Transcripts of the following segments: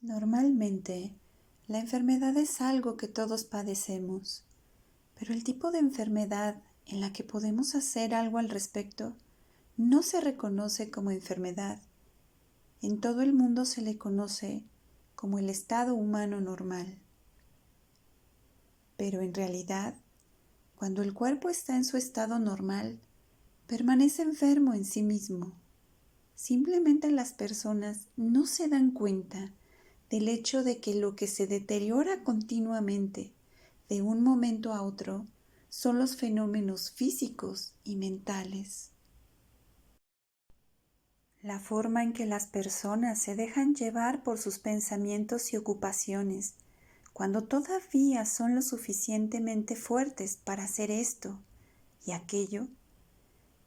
Normalmente, la enfermedad es algo que todos padecemos, pero el tipo de enfermedad en la que podemos hacer algo al respecto no se reconoce como enfermedad. En todo el mundo se le conoce como el estado humano normal. Pero en realidad, cuando el cuerpo está en su estado normal, permanece enfermo en sí mismo. Simplemente las personas no se dan cuenta del hecho de que lo que se deteriora continuamente de un momento a otro son los fenómenos físicos y mentales. La forma en que las personas se dejan llevar por sus pensamientos y ocupaciones, cuando todavía son lo suficientemente fuertes para hacer esto y aquello,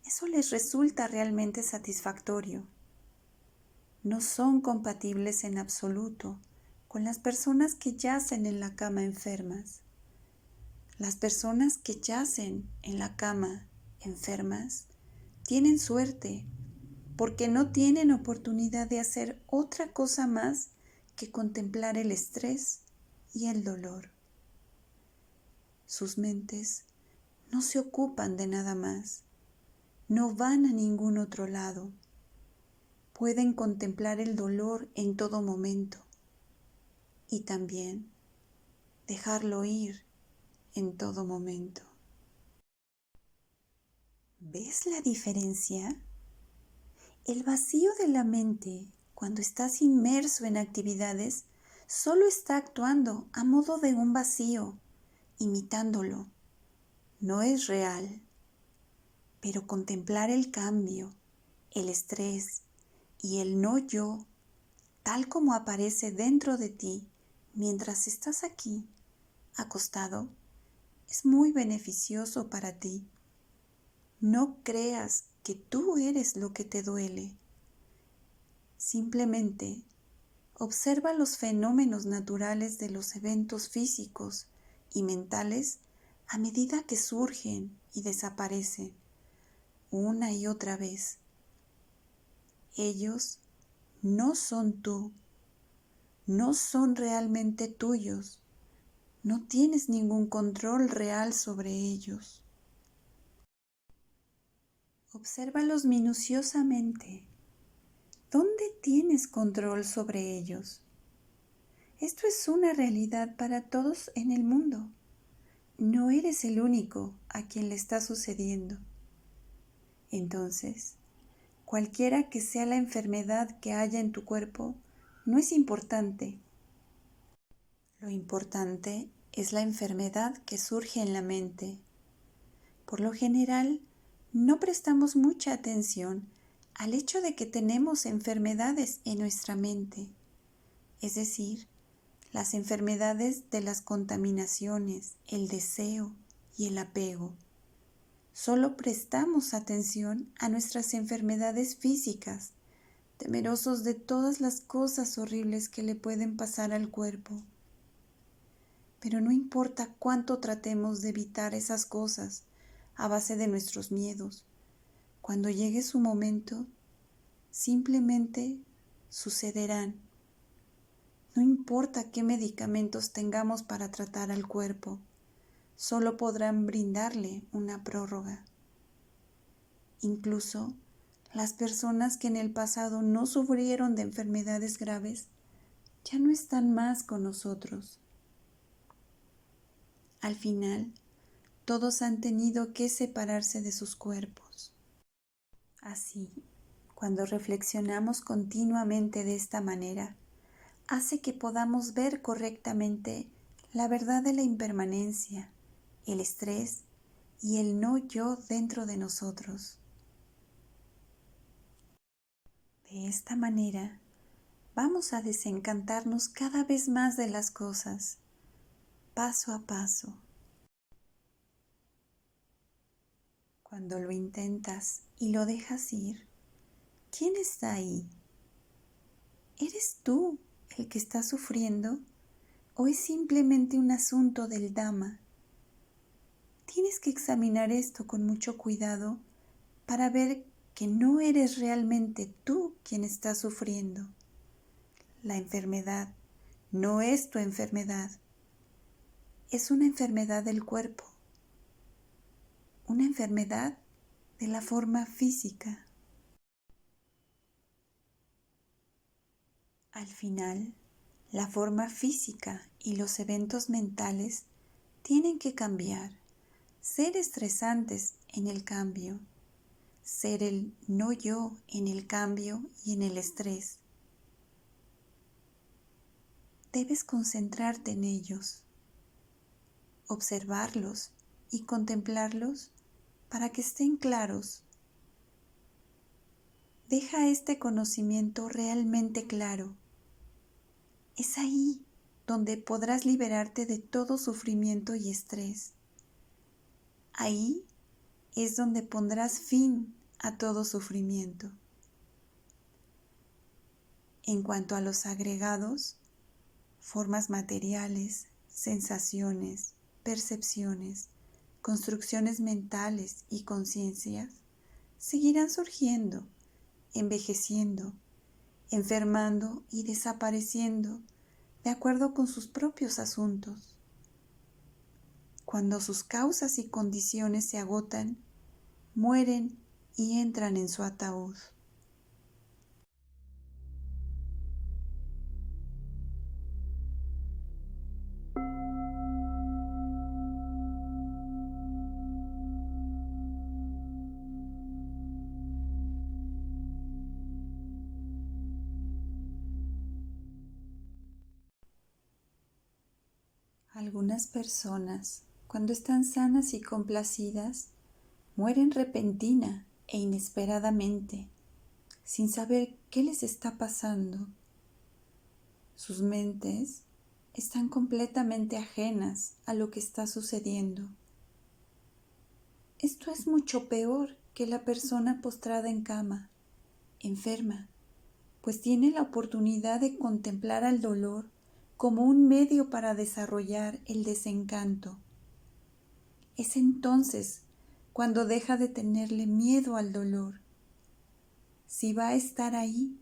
eso les resulta realmente satisfactorio. No son compatibles en absoluto con las personas que yacen en la cama enfermas. Las personas que yacen en la cama enfermas tienen suerte porque no tienen oportunidad de hacer otra cosa más que contemplar el estrés y el dolor. Sus mentes no se ocupan de nada más, no van a ningún otro lado. Pueden contemplar el dolor en todo momento y también dejarlo ir en todo momento. ¿Ves la diferencia? El vacío de la mente, cuando estás inmerso en actividades, solo está actuando a modo de un vacío, imitándolo. No es real. Pero contemplar el cambio, el estrés y el no yo, tal como aparece dentro de ti mientras estás aquí, acostado, es muy beneficioso para ti. No creas que tú eres lo que te duele. Simplemente observa los fenómenos naturales de los eventos físicos y mentales a medida que surgen y desaparecen una y otra vez. Ellos no son tú, no son realmente tuyos, no tienes ningún control real sobre ellos. Obsérvalos minuciosamente. ¿Dónde tienes control sobre ellos? Esto es una realidad para todos en el mundo. No eres el único a quien le está sucediendo. Entonces, cualquiera que sea la enfermedad que haya en tu cuerpo, no es importante. Lo importante es la enfermedad que surge en la mente. Por lo general, no prestamos mucha atención al hecho de que tenemos enfermedades en nuestra mente, es decir, las enfermedades de las contaminaciones, el deseo y el apego. Solo prestamos atención a nuestras enfermedades físicas, temerosos de todas las cosas horribles que le pueden pasar al cuerpo. Pero no importa cuánto tratemos de evitar esas cosas a base de nuestros miedos, cuando llegue su momento, simplemente sucederán. No importa qué medicamentos tengamos para tratar al cuerpo, solo podrán brindarle una prórroga. Incluso las personas que en el pasado no sufrieron de enfermedades graves ya no están más con nosotros. Al final, todos han tenido que separarse de sus cuerpos. Así, cuando reflexionamos continuamente de esta manera, hace que podamos ver correctamente la verdad de la impermanencia, el estrés y el no yo dentro de nosotros. De esta manera, vamos a desencantarnos cada vez más de las cosas, paso a paso. Cuando lo intentas y lo dejas ir, ¿quién está ahí? ¿Eres tú el que está sufriendo o es simplemente un asunto del Dhamma? Tienes que examinar esto con mucho cuidado para ver que no eres realmente tú quien está sufriendo. La enfermedad no es tu enfermedad. Es una enfermedad del cuerpo, una enfermedad de la forma física. Al final, la forma física y los eventos mentales tienen que cambiar, ser estresantes en el cambio, ser el no yo en el cambio y en el estrés. Debes concentrarte en ellos, observarlos y contemplarlos para que estén claros. Deja este conocimiento realmente claro. Es ahí donde podrás liberarte de todo sufrimiento y estrés. Ahí es donde pondrás fin a todo sufrimiento. En cuanto a los agregados, formas materiales, sensaciones, percepciones, construcciones mentales y conciencias, seguirán surgiendo, envejeciendo, enfermando y desapareciendo de acuerdo con sus propios asuntos. Cuando sus causas y condiciones se agotan, mueren y entran en su ataúd. Algunas personas, cuando están sanas y complacidas, mueren repentina e inesperadamente, sin saber qué les está pasando. Sus mentes están completamente ajenas a lo que está sucediendo. Esto es mucho peor que la persona postrada en cama, enferma, pues tiene la oportunidad de contemplar al dolor como un medio para desarrollar el desencanto. Es entonces cuando deja de tenerle miedo al dolor. Si va a estar ahí,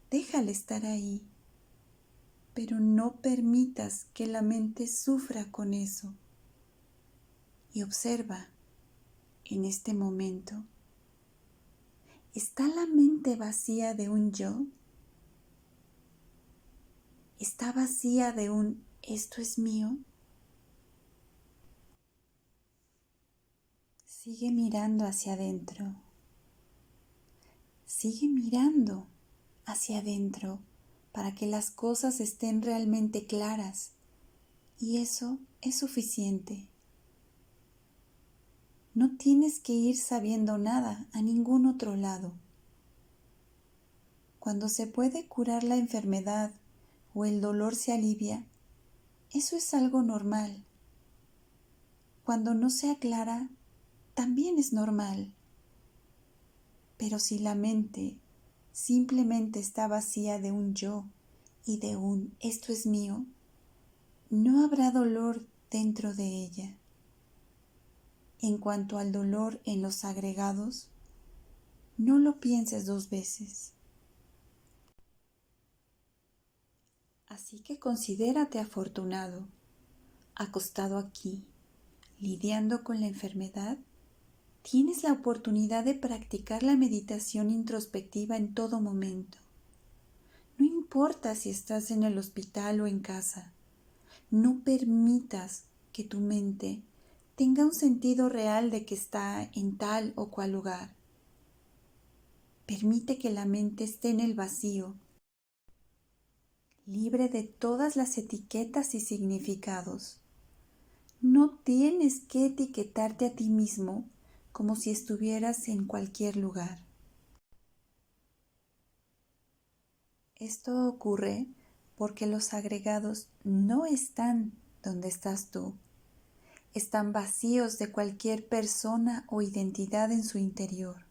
déjale estar ahí, pero no permitas que la mente sufra con eso. Y observa, en este momento, ¿está la mente vacía de un yo? ¿Está vacía de un esto es mío? Sigue mirando hacia adentro. Sigue mirando hacia adentro para que las cosas estén realmente claras, y eso es suficiente. No tienes que ir sabiendo nada a ningún otro lado. Cuando se puede curar la enfermedad o el dolor se alivia, eso es algo normal. Cuando no se aclara, también es normal. Pero si la mente simplemente está vacía de un yo y de un esto es mío, no habrá dolor dentro de ella. En cuanto al dolor en los agregados, no lo pienses dos veces. Así que considérate afortunado, acostado aquí, lidiando con la enfermedad. Tienes la oportunidad de practicar la meditación introspectiva en todo momento. No importa si estás en el hospital o en casa, no permitas que tu mente tenga un sentido real de que está en tal o cual lugar. Permite que la mente esté en el vacío, libre de todas las etiquetas y significados. No tienes que etiquetarte a ti mismo como si estuvieras en cualquier lugar. Esto ocurre porque los agregados no están donde estás tú. Están vacíos de cualquier persona o identidad en su interior.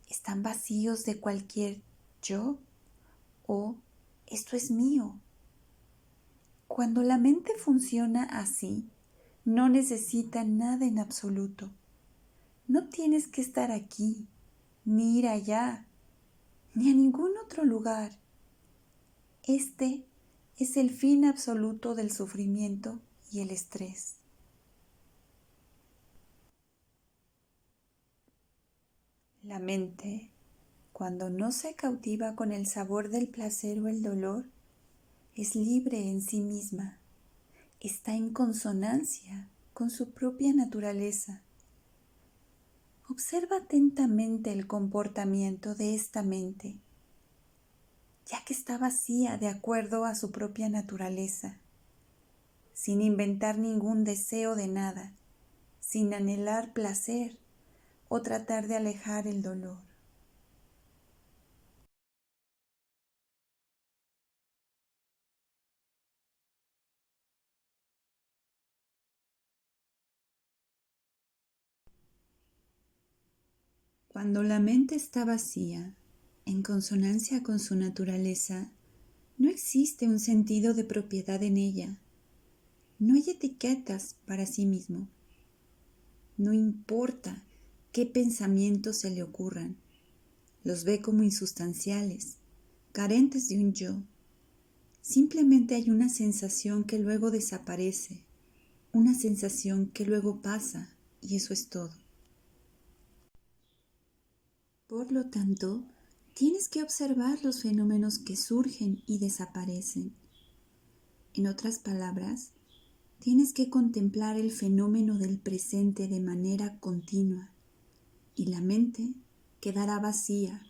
Están vacíos de cualquier yo o esto es mío. Cuando la mente funciona así, no necesita nada en absoluto. No tienes que estar aquí, ni ir allá, ni a ningún otro lugar. Este es el fin absoluto del sufrimiento y el estrés. La mente, cuando no se cautiva con el sabor del placer o el dolor, es libre en sí misma, está en consonancia con su propia naturaleza. Observa atentamente el comportamiento de esta mente, ya que está vacía de acuerdo a su propia naturaleza, sin inventar ningún deseo de nada, sin anhelar placer o tratar de alejar el dolor. Cuando la mente está vacía, en consonancia con su naturaleza, no existe un sentido de propiedad en ella. No hay etiquetas para sí mismo. No importa qué pensamientos se le ocurran. Los ve como insustanciales, carentes de un yo. Simplemente hay una sensación que luego desaparece, una sensación que luego pasa, y eso es todo. Por lo tanto, tienes que observar los fenómenos que surgen y desaparecen. En otras palabras, tienes que contemplar el fenómeno del presente de manera continua y la mente quedará vacía.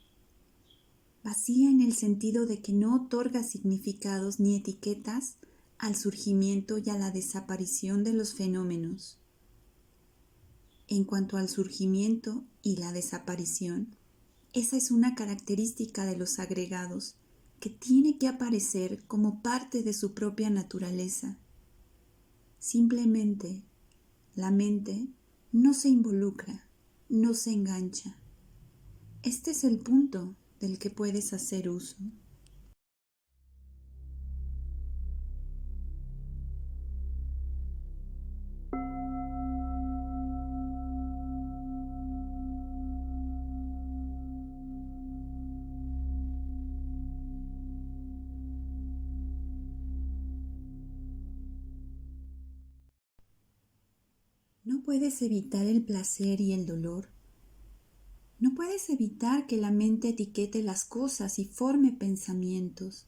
Vacía en el sentido de que no otorga significados ni etiquetas al surgimiento y a la desaparición de los fenómenos. En cuanto al surgimiento y la desaparición, esa es una característica de los agregados que tiene que aparecer como parte de su propia naturaleza. Simplemente, la mente no se involucra, no se engancha. Este es el punto del que puedes hacer uso. No puedes evitar el placer y el dolor. No puedes evitar que la mente etiquete las cosas y forme pensamientos.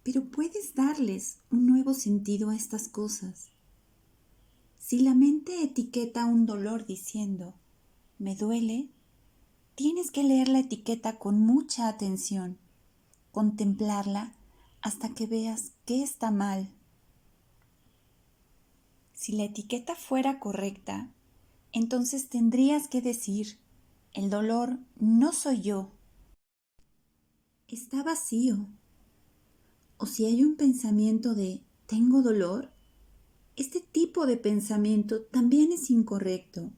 Pero puedes darles un nuevo sentido a estas cosas. Si la mente etiqueta un dolor diciendo, me duele, tienes que leer la etiqueta con mucha atención, contemplarla hasta que veas qué está mal. Si la etiqueta fuera correcta, entonces tendrías que decir, el dolor no soy yo, está vacío. O si hay un pensamiento de tengo dolor, este tipo de pensamiento también es incorrecto.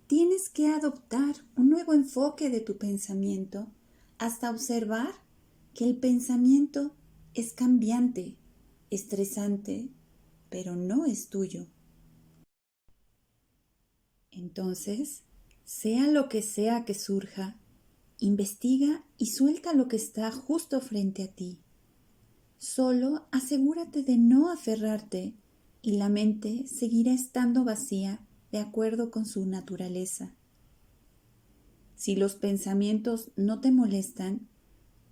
Tienes que adoptar un nuevo enfoque de tu pensamiento hasta observar que el pensamiento es cambiante, estresante, pero no es tuyo. Entonces, sea lo que sea que surja, investiga y suelta lo que está justo frente a ti. Solo asegúrate de no aferrarte y la mente seguirá estando vacía de acuerdo con su naturaleza. Si los pensamientos no te molestan,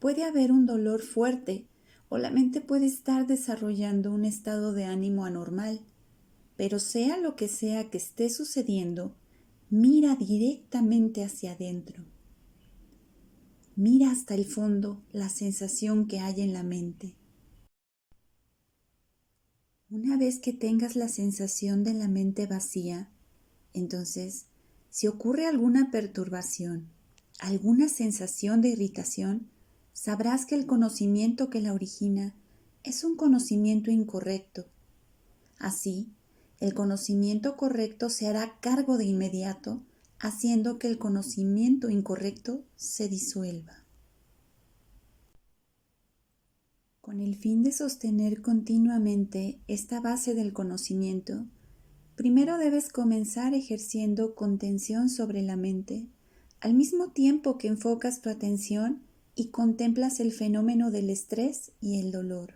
puede haber un dolor fuerte o la mente puede estar desarrollando un estado de ánimo anormal, pero sea lo que sea que esté sucediendo, mira directamente hacia adentro. Mira hasta el fondo la sensación que hay en la mente. Una vez que tengas la sensación de la mente vacía, entonces, si ocurre alguna perturbación, alguna sensación de irritación, sabrás que el conocimiento que la origina es un conocimiento incorrecto. Así, el conocimiento correcto se hará cargo de inmediato, haciendo que el conocimiento incorrecto se disuelva. Con el fin de sostener continuamente esta base del conocimiento, primero debes comenzar ejerciendo contención sobre la mente, al mismo tiempo que enfocas tu atención y contemplas el fenómeno del estrés y el dolor.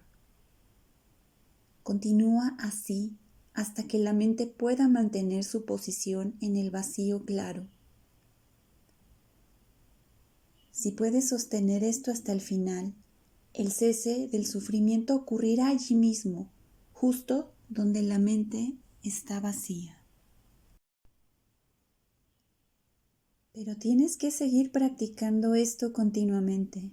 Continúa así hasta que la mente pueda mantener su posición en el vacío claro. Si puedes sostener esto hasta el final, el cese del sufrimiento ocurrirá allí mismo, justo donde la mente está vacía. Pero tienes que seguir practicando esto continuamente.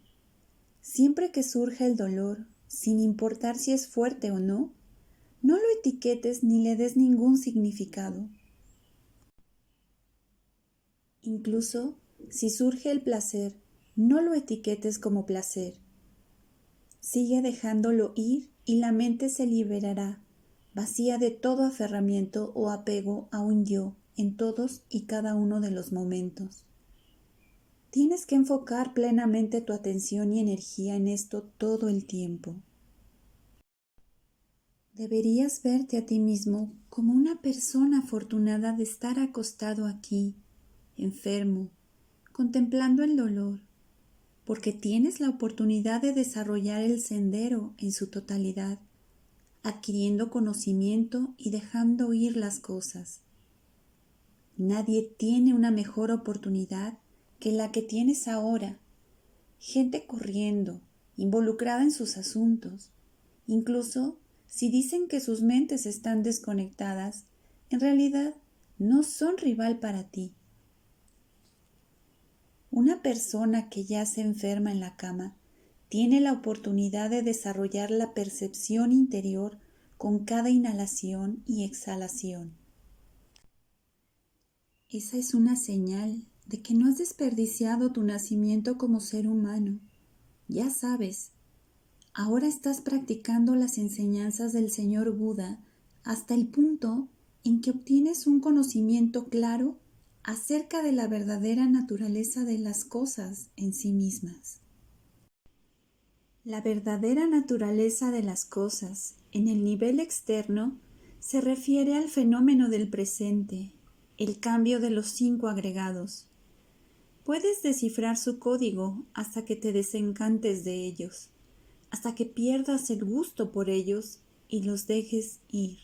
Siempre que surja el dolor, sin importar si es fuerte o no, no lo etiquetes ni le des ningún significado. Incluso si surge el placer, no lo etiquetes como placer. Sigue dejándolo ir y la mente se liberará, vacía de todo aferramiento o apego a un yo en todos y cada uno de los momentos. Tienes que enfocar plenamente tu atención y energía en esto todo el tiempo. Deberías verte a ti mismo como una persona afortunada de estar acostado aquí, enfermo, contemplando el dolor, porque tienes la oportunidad de desarrollar el sendero en su totalidad, adquiriendo conocimiento y dejando ir las cosas. Nadie tiene una mejor oportunidad que la que tienes ahora. Gente corriendo, involucrada en sus asuntos. Incluso si dicen que sus mentes están desconectadas, en realidad no son rival para ti. Una persona que yace enferma en la cama tiene la oportunidad de desarrollar la percepción interior con cada inhalación y exhalación. Esa es una señal de que no has desperdiciado tu nacimiento como ser humano. Ya sabes, ahora estás practicando las enseñanzas del Señor Buda hasta el punto en que obtienes un conocimiento claro acerca de la verdadera naturaleza de las cosas en sí mismas. La verdadera naturaleza de las cosas en el nivel externo se refiere al fenómeno del presente, el cambio de los 5 agregados. Puedes descifrar su código hasta que te desencantes de ellos, hasta que pierdas el gusto por ellos y los dejes ir.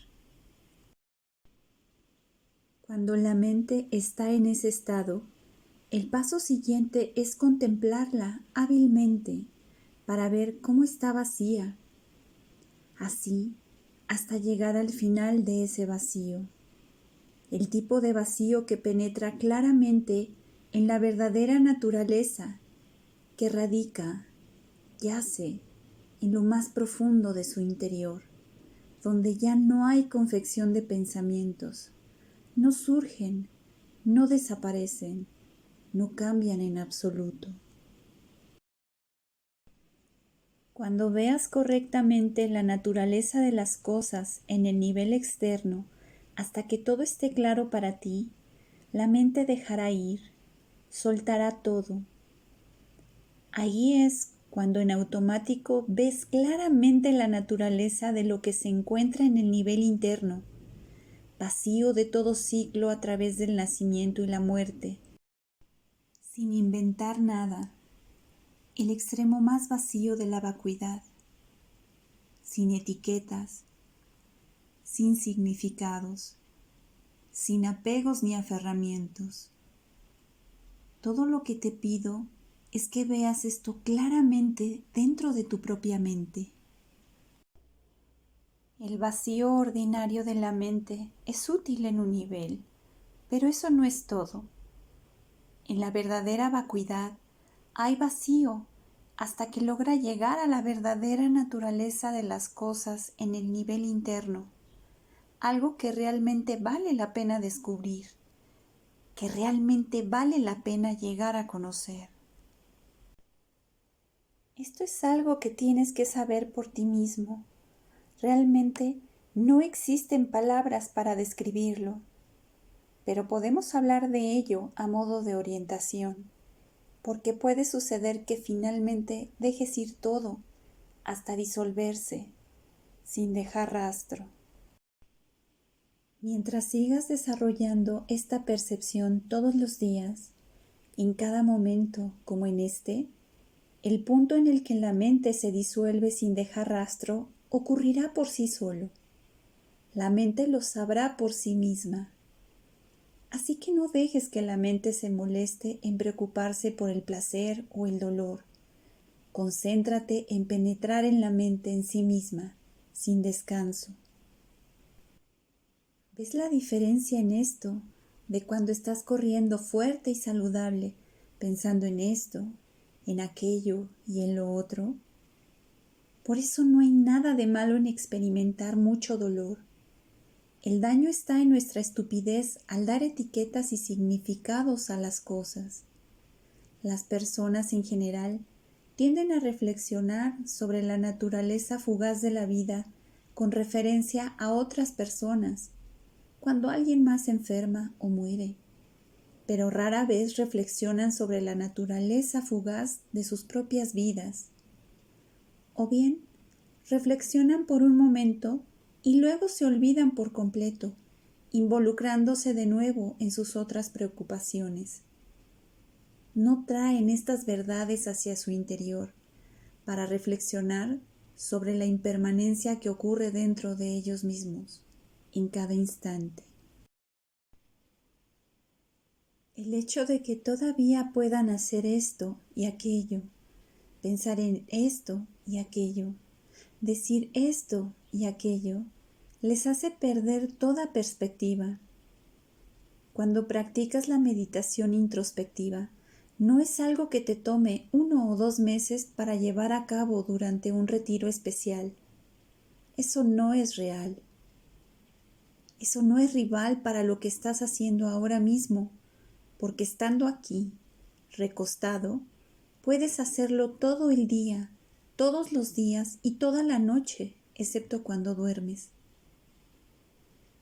Cuando la mente está en ese estado, el paso siguiente es contemplarla hábilmente para ver cómo está vacía, así hasta llegar al final de ese vacío, el tipo de vacío que penetra claramente en la verdadera naturaleza que radica, yace en lo más profundo de su interior, donde ya no hay confección de pensamientos, no surgen, no desaparecen, no cambian en absoluto. Cuando veas correctamente la naturaleza de las cosas en el nivel externo, hasta que todo esté claro para ti, la mente dejará ir, soltará todo. Ahí es cuando en automático ves claramente la naturaleza de lo que se encuentra en el nivel interno, vacío de todo ciclo a través del nacimiento y la muerte, sin inventar nada, el extremo más vacío de la vacuidad, sin etiquetas, sin significados, sin apegos ni aferramientos. Todo lo que te pido es que veas esto claramente dentro de tu propia mente. El vacío ordinario de la mente es útil en un nivel, pero eso no es todo. En la verdadera vacuidad hay vacío hasta que logra llegar a la verdadera naturaleza de las cosas en el nivel interno, algo que realmente vale la pena descubrir, que realmente vale la pena llegar a conocer. Esto es algo que tienes que saber por ti mismo. Realmente no existen palabras para describirlo, pero podemos hablar de ello a modo de orientación, porque puede suceder que finalmente dejes ir todo, hasta disolverse, sin dejar rastro. Mientras sigas desarrollando esta percepción todos los días, en cada momento como en este, El punto en el que la mente se disuelve sin dejar rastro ocurrirá por sí solo. La mente lo sabrá por sí misma. Así que no dejes que la mente se moleste en preocuparse por el placer o el dolor. Concéntrate en penetrar en la mente en sí misma, sin descanso. ¿Ves la diferencia en esto de cuando estás corriendo fuerte y saludable, pensando en esto, en aquello y en lo otro? Por eso no hay nada de malo en experimentar mucho dolor. El daño está en nuestra estupidez al dar etiquetas y significados a las cosas. Las personas en general tienden a reflexionar sobre la naturaleza fugaz de la vida con referencia a otras personas, cuando alguien más enferma o muere, pero rara vez reflexionan sobre la naturaleza fugaz de sus propias vidas. O bien, reflexionan por un momento y luego se olvidan por completo, involucrándose de nuevo en sus otras preocupaciones. No traen estas verdades hacia su interior para reflexionar sobre la impermanencia que ocurre dentro de ellos mismos, en cada instante. El hecho de que todavía puedan hacer esto y aquello, pensar en esto y aquello, decir esto y aquello, les hace perder toda perspectiva. Cuando practicas la meditación introspectiva, no es algo que te tome 1 o 2 meses para llevar a cabo durante un retiro especial. Eso no es real. Eso no es rival para lo que estás haciendo ahora mismo, porque estando aquí, recostado, puedes hacerlo todo el día, todos los días y toda la noche, excepto cuando duermes.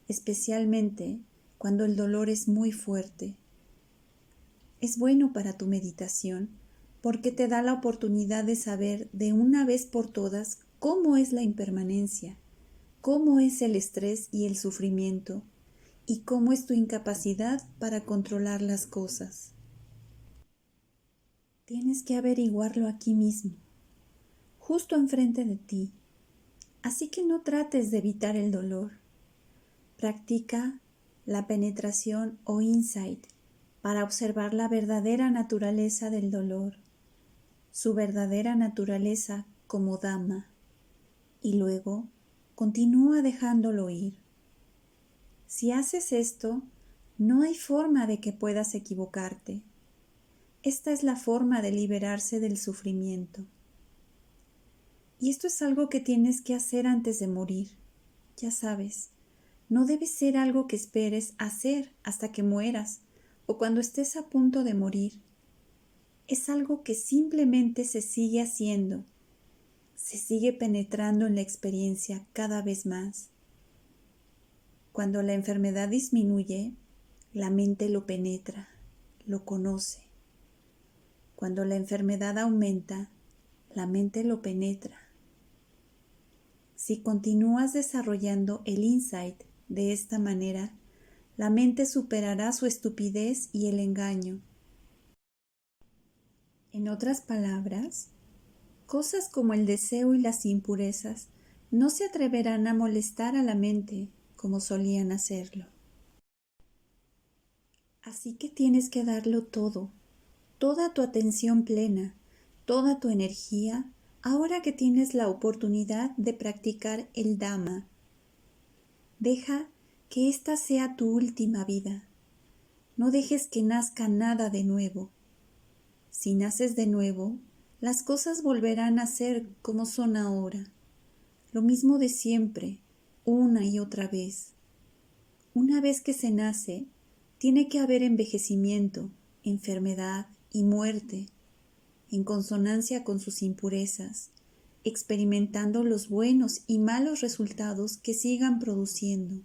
Especialmente cuando el dolor es muy fuerte. Es bueno para tu meditación porque te da la oportunidad de saber de una vez por todas cómo es la impermanencia, cómo es el estrés y el sufrimiento, y cómo es tu incapacidad para controlar las cosas. Tienes que averiguarlo aquí mismo, justo enfrente de ti, así que no trates de evitar el dolor. Practica la penetración o insight para observar la verdadera naturaleza del dolor, su verdadera naturaleza como Dhamma, y luego continúa dejándolo ir. Si haces esto, no hay forma de que puedas equivocarte. Esta es la forma de liberarse del sufrimiento. Y esto es algo que tienes que hacer antes de morir. Ya sabes, no debe ser algo que esperes hacer hasta que mueras o cuando estés a punto de morir. Es algo que simplemente se sigue haciendo, se sigue penetrando en la experiencia cada vez más. Cuando la enfermedad disminuye, la mente lo penetra, lo conoce. Cuando la enfermedad aumenta, la mente lo penetra. Si continúas desarrollando el insight de esta manera, la mente superará su estupidez y el engaño. En otras palabras, cosas como el deseo y las impurezas no se atreverán a molestar a la mente como solían hacerlo. Así que tienes que darlo todo, toda tu atención plena, toda tu energía, ahora que tienes la oportunidad de practicar el Dhamma. Deja que esta sea tu última vida. No dejes que nazca nada de nuevo. Si naces de nuevo, las cosas volverán a ser como son ahora. Lo mismo de siempre, una y otra vez. Una vez que se nace, tiene que haber envejecimiento, enfermedad y muerte, en consonancia con sus impurezas, experimentando los buenos y malos resultados que sigan produciendo.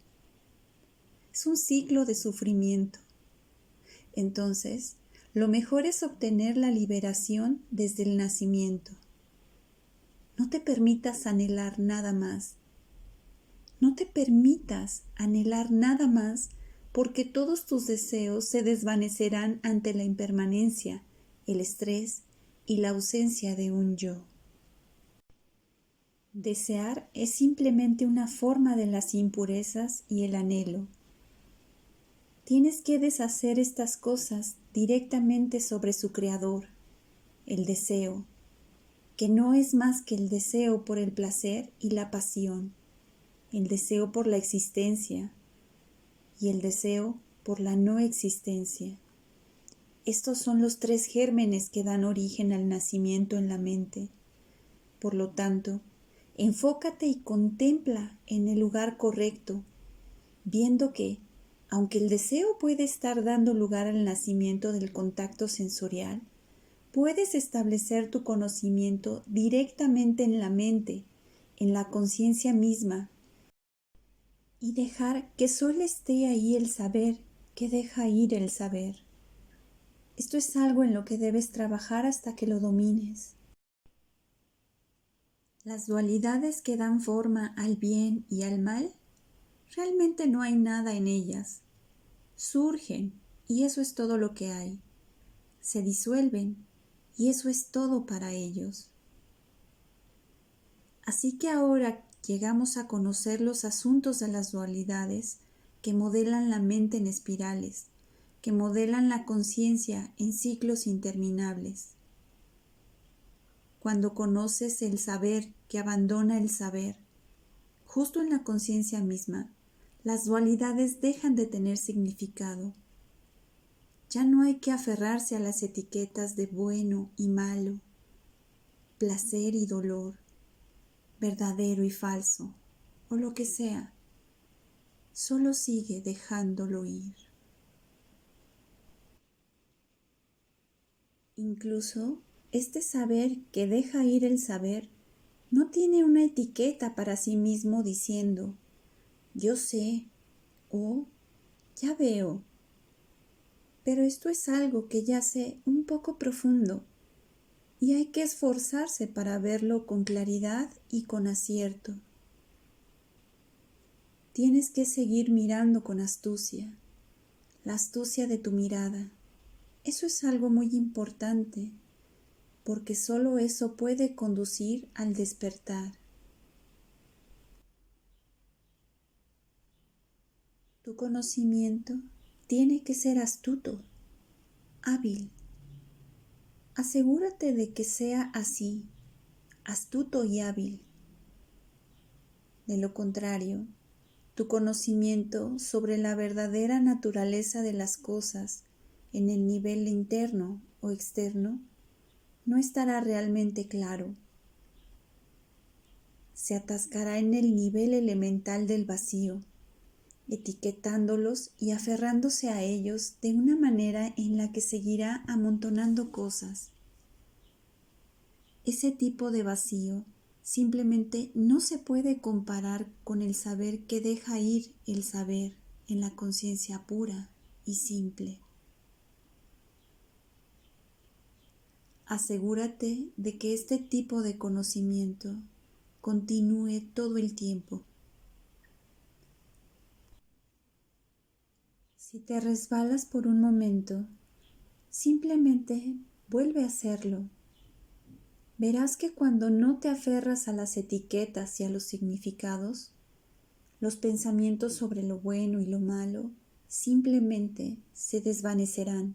Es un ciclo de sufrimiento. Entonces, lo mejor es obtener la liberación desde el nacimiento. No te permitas anhelar nada más. No te permitas anhelar nada más porque todos tus deseos se desvanecerán ante la impermanencia, el estrés y la ausencia de un yo. Desear es simplemente una forma de las impurezas y el anhelo. Tienes que deshacer estas cosas directamente sobre su creador, el deseo, que no es más que el deseo por el placer y la pasión, el deseo por la existencia y el deseo por la no existencia. Estos son los tres gérmenes que dan origen al nacimiento en la mente. Por lo tanto, enfócate y contempla en el lugar correcto, viendo que, aunque el deseo puede estar dando lugar al nacimiento del contacto sensorial, puedes establecer tu conocimiento directamente en la mente, en la conciencia misma, y dejar que solo esté ahí el saber que deja ir el saber. Esto es algo en lo que debes trabajar hasta que lo domines. Las dualidades que dan forma al bien y al mal, realmente no hay nada en ellas. Surgen y eso es todo lo que hay. Se disuelven y eso es todo para ellos. Así que ahora llegamos a conocer los asuntos de las dualidades que modelan la mente en espirales, que modelan la conciencia en ciclos interminables. Cuando conoces el saber que abandona el saber, justo en la conciencia misma, las dualidades dejan de tener significado. Ya no hay que aferrarse a las etiquetas de bueno y malo, placer y dolor, verdadero y falso, o lo que sea. Solo sigue dejándolo ir. Incluso este saber que deja ir el saber no tiene una etiqueta para sí mismo diciendo yo sé o ya veo, pero esto es algo que yace un poco profundo y hay que esforzarse para verlo con claridad y con acierto. Tienes que seguir mirando con astucia, la astucia de tu mirada. Eso es algo muy importante, porque solo eso puede conducir al despertar. Tu conocimiento tiene que ser astuto, hábil. Asegúrate de que sea así, astuto y hábil. De lo contrario, tu conocimiento sobre la verdadera naturaleza de las cosas en el nivel interno o externo no estará realmente claro. Se atascará en el nivel elemental del vacío, etiquetándolos y aferrándose a ellos de una manera en la que seguirá amontonando cosas. Ese tipo de vacío simplemente no se puede comparar con el saber que deja ir el saber en la conciencia pura y simple. Asegúrate de que este tipo de conocimiento continúe todo el tiempo. Si te resbalas por un momento, simplemente vuelve a hacerlo. Verás que cuando no te aferras a las etiquetas y a los significados, los pensamientos sobre lo bueno y lo malo simplemente se desvanecerán.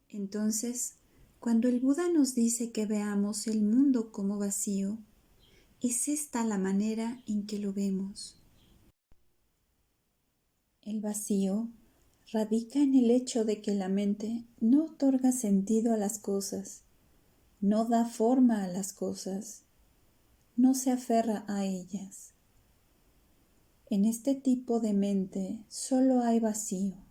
Entonces, cuando el Buda nos dice que veamos el mundo como vacío, es esta la manera en que lo vemos. El vacío radica en el hecho de que la mente no otorga sentido a las cosas, no da forma a las cosas, no se aferra a ellas. En este tipo de mente solo hay vacío.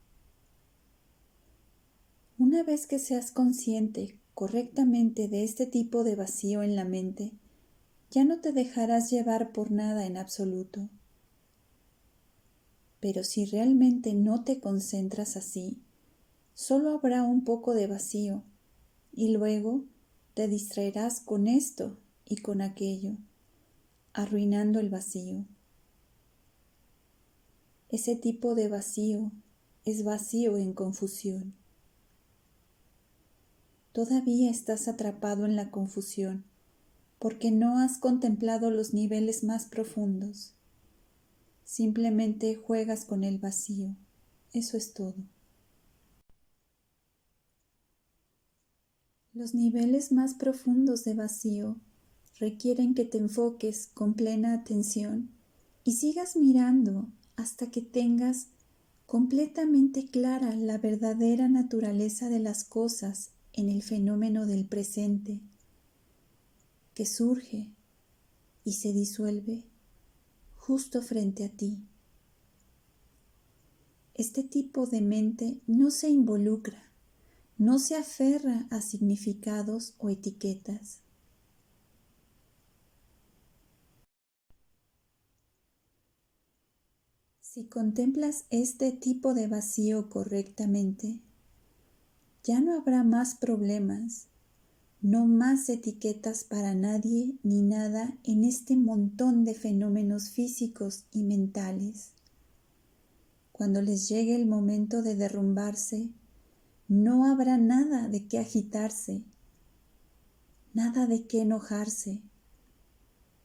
Una vez que seas consciente correctamente de este tipo de vacío en la mente, ya no te dejarás llevar por nada en absoluto. Pero si realmente no te concentras así, solo habrá un poco de vacío y luego te distraerás con esto y con aquello, arruinando el vacío. Ese tipo de vacío es vacío en confusión. todavía estás atrapado en la confusión, porque no has contemplado los niveles más profundos. Simplemente juegas con el vacío. Eso es todo. Los niveles más profundos de vacío requieren que te enfoques con plena atención y sigas mirando hasta que tengas completamente clara la verdadera naturaleza de las cosas en el fenómeno del presente, que surge y se disuelve justo frente a ti. Este tipo de mente no se involucra, no se aferra a significados o etiquetas. Si contemplas este tipo de vacío correctamente, ya no habrá más problemas, no más etiquetas para nadie ni nada en este montón de fenómenos físicos y mentales. Cuando les llegue el momento de derrumbarse, no habrá nada de qué agitarse, nada de qué enojarse,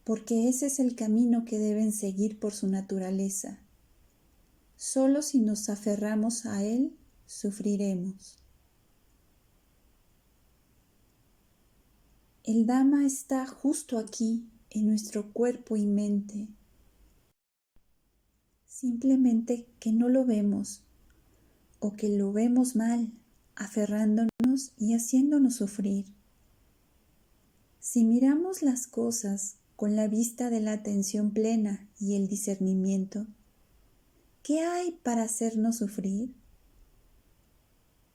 porque ese es el camino que deben seguir por su naturaleza. Solo si nos aferramos a él, sufriremos. El Dhamma está justo aquí, en nuestro cuerpo y mente. Simplemente que no lo vemos, o que lo vemos mal, aferrándonos y haciéndonos sufrir. Si miramos las cosas con la vista de la atención plena y el discernimiento, ¿qué hay para hacernos sufrir?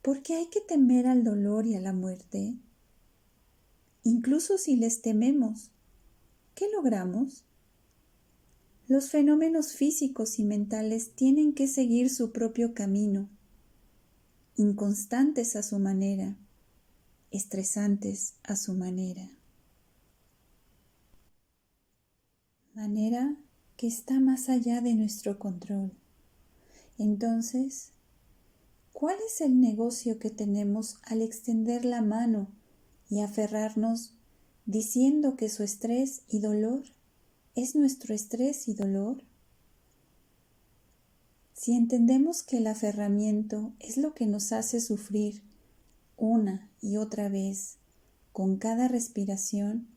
¿Por qué hay que temer al dolor y a la muerte? Incluso si les tememos, ¿qué logramos? Los fenómenos físicos y mentales tienen que seguir su propio camino, inconstantes a su manera, estresantes a su manera. Manera que está más allá de nuestro control. Entonces, ¿cuál es el negocio que tenemos al extender la mano y aferrarnos diciendo que su estrés y dolor es nuestro estrés y dolor? Si entendemos que el aferramiento es lo que nos hace sufrir una y otra vez con cada respiración,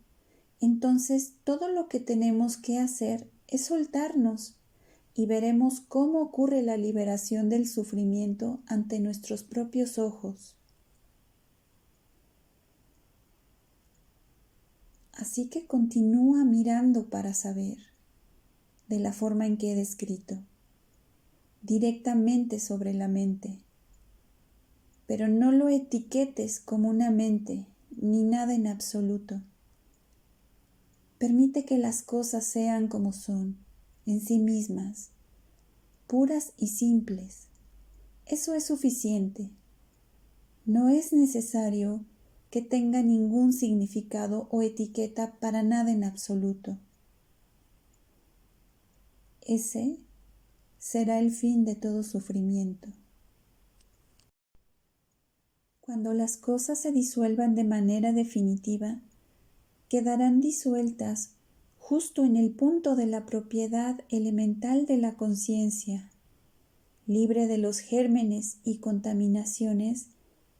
entonces todo lo que tenemos que hacer es soltarnos y veremos cómo ocurre la liberación del sufrimiento ante nuestros propios ojos. Así que continúa mirando para saber, de la forma en que he descrito, directamente sobre la mente. Pero no lo etiquetes como una mente, ni nada en absoluto. Permite que las cosas sean como son, en sí mismas, puras y simples. Eso es suficiente. No es necesario que tenga ningún significado o etiqueta para nada en absoluto. Ese será el fin de todo sufrimiento. Cuando las cosas se disuelvan de manera definitiva, quedarán disueltas justo en el punto de la propiedad elemental de la conciencia, libre de los gérmenes y contaminaciones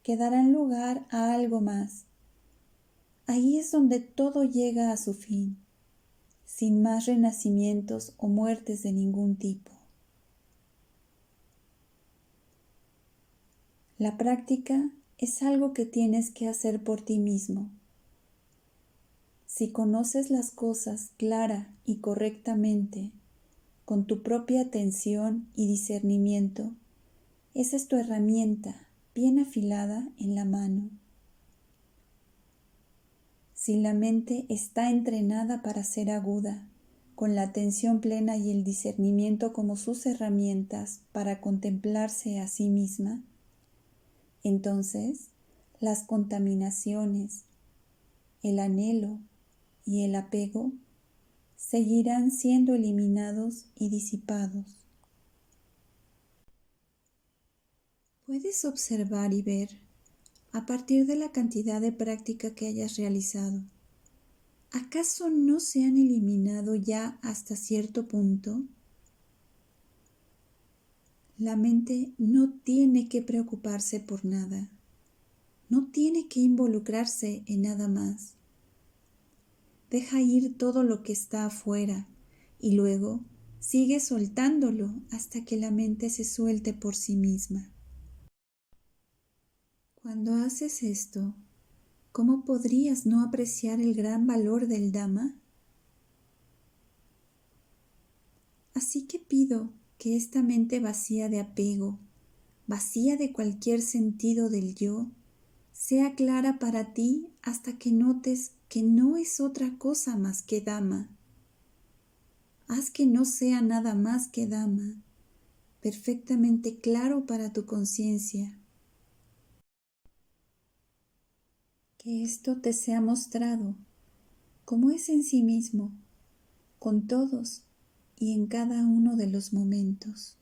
que darán lugar a algo más. Ahí es donde todo llega a su fin, sin más renacimientos o muertes de ningún tipo. La práctica es algo que tienes que hacer por ti mismo. Si conoces las cosas clara y correctamente, con tu propia atención y discernimiento, esa es tu herramienta bien afilada en la mano. Si la mente está entrenada para ser aguda, con la atención plena y el discernimiento como sus herramientas para contemplarse a sí misma, entonces las contaminaciones, el anhelo y el apego seguirán siendo eliminados y disipados. Puedes observar y ver a partir de la cantidad de práctica que hayas realizado. ¿Acaso no se han eliminado ya hasta cierto punto? La mente no tiene que preocuparse por nada, no tiene que involucrarse en nada más. Deja ir todo lo que está afuera y luego sigue soltándolo hasta que la mente se suelte por sí misma. Cuando haces esto, ¿cómo podrías no apreciar el gran valor del Dhamma? Así que pido que esta mente vacía de apego, vacía de cualquier sentido del yo, sea clara para ti hasta que notes que no es otra cosa más que Dhamma. Haz que no sea nada más que Dhamma, perfectamente claro para tu conciencia. Que esto te sea mostrado como es en sí mismo, con todos y en cada uno de los momentos.